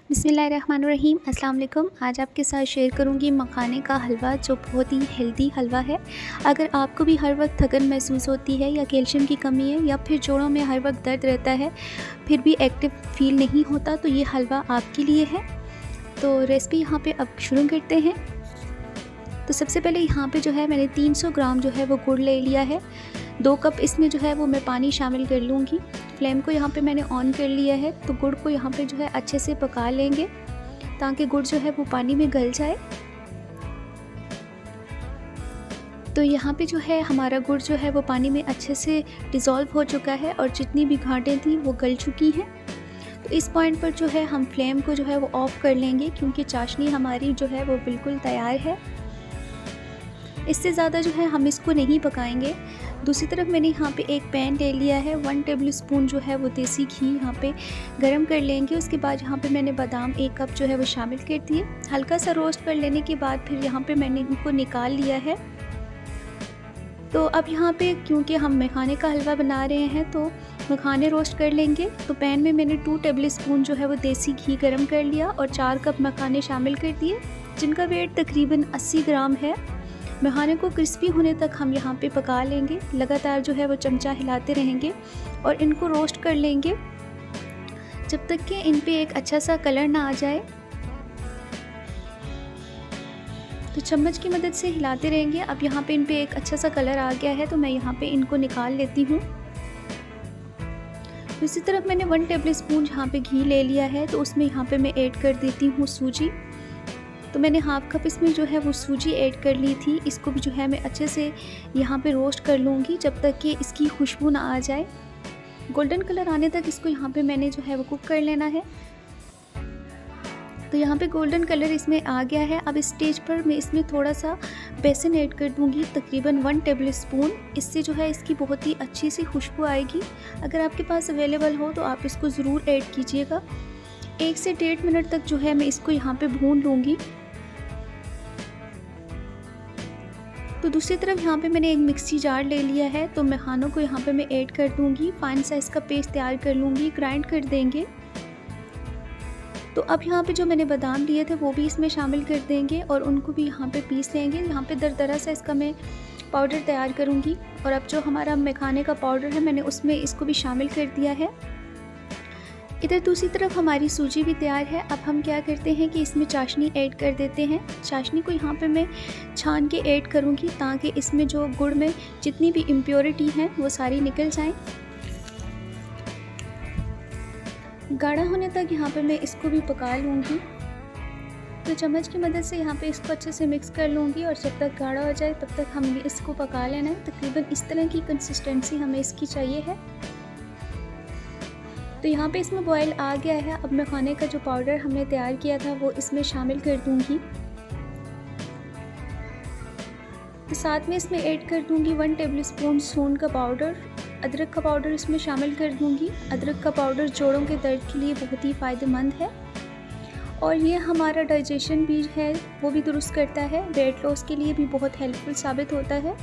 बिस्मिल्लाहिर्रहमानिर्रहीम। अस्सलाम वालेकुम। आज आपके साथ शेयर करूंगी मखाने का हलवा, जो बहुत ही हेल्दी हलवा है। अगर आपको भी हर वक्त थकन महसूस होती है या कैल्शियम की कमी है या फिर जोड़ों में हर वक्त दर्द रहता है, फिर भी एक्टिव फील नहीं होता, तो ये हलवा आपके लिए है। तो रेसिपी यहाँ पे अब शुरू करते हैं। तो सबसे पहले यहाँ पे जो है मैंने 300 ग्राम जो है वो गुड़ ले लिया है। 2 कप इसमें जो है वो मैं पानी शामिल कर लूँगी। फ्लेम को यहाँ पे मैंने ऑन कर लिया है। तो गुड़ को यहाँ पे जो है अच्छे से पका लेंगे ताकि गुड़ जो है वो पानी में गल जाए। तो यहाँ पे जो है हमारा गुड़ जो है वो पानी में अच्छे से डिज़ोल्व हो चुका है और जितनी भी गांठें थी वो गल चुकी हैं। तो इस पॉइंट पर जो है हम फ्लेम को जो है वो ऑफ़ कर लेंगे, क्योंकि चाशनी हमारी जो है वो बिल्कुल तैयार है। इससे ज़्यादा जो है हम इसको नहीं पकाएंगे। दूसरी तरफ मैंने यहाँ पे एक पैन ले लिया है। 1 टेबल स्पून जो है वो देसी घी यहाँ पे गरम कर लेंगे। उसके बाद यहाँ पे मैंने बादाम 1 कप जो है वो शामिल कर दिए। हल्का सा रोस्ट कर लेने के बाद फिर यहाँ पे मैंने इनको निकाल लिया है। तो अब यहाँ पे क्योंकि हम मखाने का हलवा बना रहे हैं तो मखाने रोस्ट कर लेंगे। तो पैन में मैंने 2 टेबल स्पून जो है वो देसी घी गरम कर लिया और 4 कप मखाने शामिल कर दिए, जिनका वेट तकरीबन 80 ग्राम है। मखाने को क्रिस्पी होने तक हम यहाँ पे पका लेंगे। लगातार जो है वो चमचा हिलाते रहेंगे और इनको रोस्ट कर लेंगे जब तक कि इन पे एक अच्छा सा कलर ना आ जाए। तो चम्मच की मदद से हिलाते रहेंगे। अब यहाँ पे इन पे एक अच्छा सा कलर आ गया है, तो मैं यहाँ पे इनको निकाल लेती हूँ। दूसरी तरफ मैंने 1 टेबल स्पून यहाँ पे घी ले लिया है, तो उसमें यहाँ पे मैं ऐड कर देती हूँ सूजी। तो मैंने हाफ कप इसमें जो है वो सूजी ऐड कर ली थी। इसको भी जो है मैं अच्छे से यहाँ पे रोस्ट कर लूँगी जब तक कि इसकी खुशबू ना आ जाए। गोल्डन कलर आने तक इसको यहाँ पे मैंने जो है वो कुक कर लेना है। तो यहाँ पे गोल्डन कलर इसमें आ गया है। अब इस स्टेज पर मैं इसमें थोड़ा सा बेसन ऐड कर दूँगी, तकरीबन 1 टेबल स्पून। इससे जो है इसकी बहुत ही अच्छी सी खुशबू आएगी। अगर आपके पास अवेलेबल हो तो आप इसको ज़रूर ऐड कीजिएगा। 1 से 1.5 मिनट तक जो है मैं इसको यहाँ पे भून लूँगी। तो दूसरी तरफ यहाँ पे मैंने एक मिक्सी जार ले लिया है। तो मखानों को यहाँ पे मैं ऐड कर दूँगी। फाइन साइज़ का पेस्ट तैयार कर लूँगी, ग्राइंड कर देंगे। तो अब यहाँ पे जो मैंने बादाम लिए थे वो भी इसमें शामिल कर देंगे और उनको भी यहाँ पे पीस लेंगे। यहाँ पे दरदरा सा इसका मैं पाउडर तैयार करूँगी। और अब जो हमारा मखाने का पाउडर है मैंने उसमें इसको भी शामिल कर दिया है। इधर दूसरी तरफ हमारी सूजी भी तैयार है। अब हम क्या करते हैं कि इसमें चाशनी ऐड कर देते हैं। चाशनी को यहाँ पे मैं छान के ऐड करूँगी ताकि इसमें जो गुड़ में जितनी भी इम्प्योरिटी हैं वो सारी निकल जाएं। गाढ़ा होने तक यहाँ पे मैं इसको भी पका लूँगी। तो चम्मच की मदद से यहाँ पे इसको अच्छे से मिक्स कर लूँगी और जब तक गाढ़ा हो जाए तब तक हमें इसको पका लेना है। तकरीबन इस तरह की कंसिस्टेंसी हमें इसकी चाहिए है। तो यहाँ पे इसमें बॉयल आ गया है। अब मखाने का जो पाउडर हमने तैयार किया था वो इसमें शामिल कर दूँगी। तो साथ में इसमें ऐड कर दूँगी 1 टेबल स्पून सूंड का पाउडर। अदरक का पाउडर इसमें शामिल कर दूँगी। अदरक का पाउडर जोड़ों के दर्द के लिए बहुत ही फ़ायदेमंद है और ये हमारा डाइजेशन भी है वो भी दुरुस्त करता है। वेट लॉस के लिए भी बहुत हेल्पफुल साबित होता है।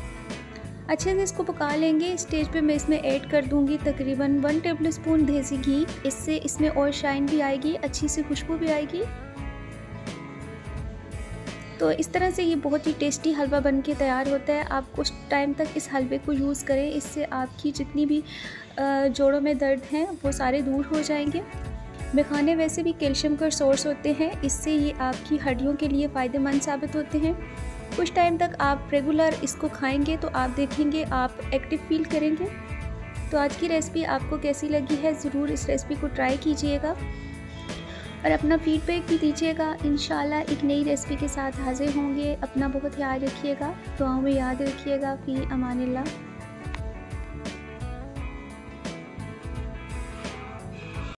अच्छे से इसको पका लेंगे। इस स्टेज पे मैं इसमें ऐड कर दूंगी तकरीबन 1 टेबल स्पून देसी घी। इससे इसमें और शाइन भी आएगी, अच्छी सी खुशबू भी आएगी। तो इस तरह से ये बहुत ही टेस्टी हलवा बन के तैयार होता है। आप कुछ टाइम तक इस हलवे को यूज़ करें, इससे आपकी जितनी भी जोड़ों में दर्द हैं वो सारे दूर हो जाएंगे। मखाने वैसे भी कैल्शियम का सोर्स होते हैं, इससे ये आपकी हड्डियों के लिए फ़ायदेमंद साबित होते हैं। कुछ टाइम तक आप रेगुलर इसको खाएंगे तो आप देखेंगे आप एक्टिव फील करेंगे। तो आज की रेसिपी आपको कैसी लगी है, ज़रूर इस रेसिपी को ट्राई कीजिएगा और अपना फीडबैक भी दीजिएगा। इंशाल्लाह एक नई रेसिपी के साथ हाजिर होंगे। अपना बहुत ख्याल रखिएगा, दुआओं में याद रखिएगा। फ़ी अमानिल्लाह।